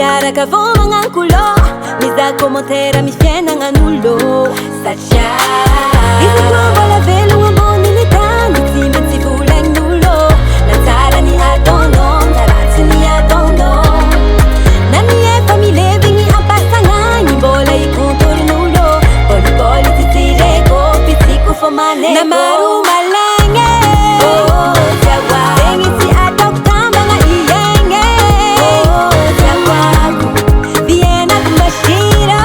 Miaraka vao magnankolô mizaha commentaire mifiainagnagn'olo satria izy koa mbola velogno amboniny tany tsy maintsy volagnin'olo na tsara ny ataonao na ratsy ny ataonao na ny efa milevigny ampasagnagny mbola ikontorin'olo boliboly titireko pitsiko fô maneko na maro malagny zegny tsy ataoko tambagna iegny vienako mbashira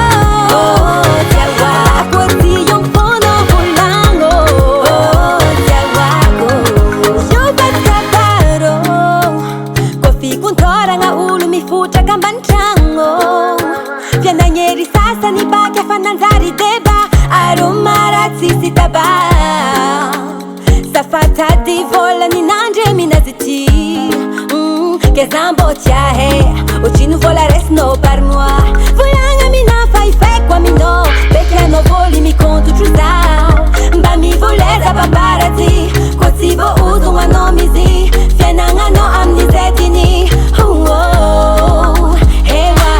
akoaty fono volagno jobatkabaro koa fikontoragna olo mifotraka ambany tragno fianagnery sasany baky afa nanjary deba arô maratsy sy taba safatady volany nandre minazy ty keza mbô tiahe otrino vola resinao par mois volagna mina faifeko aminao bekianao voly mikontotro zao mba mivoleza paparaty koa tsy voaozogno anao mizy fiainagnanao amin'izay tiny ewa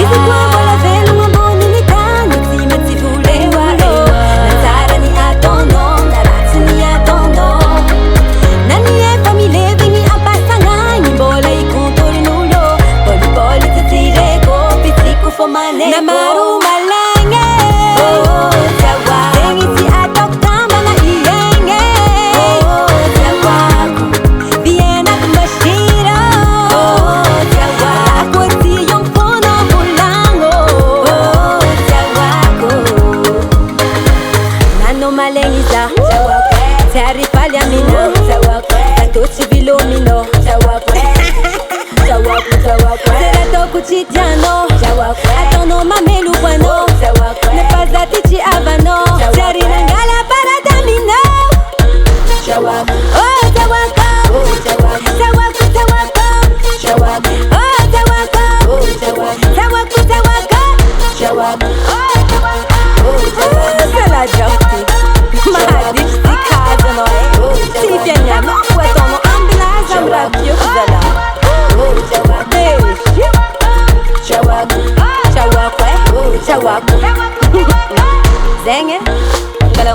izy koa mbola velogno amboniny tany tsy maintsy volen'olo na tsara ny ataonao na ratsy ny ataonao na ny efa milevigny ampasagnagny mbola ikontorin'olo boliboly titireko pitsiko fô maneko na maro malagny zegny tsy ataoko tambagna iegny vienako mbashira akoaty fono volagno nanao malegny za tsy arifaly amina atao tsy vilomino zera ataoko tsy tianao ataonao mamelo koanao nefa za ty tsy avanao tsy ary nangala parada aminao mahaditsy kazanao tsy fiagnanao ko ataonao ambinazy amy raha tiako zala Chawako zegny kala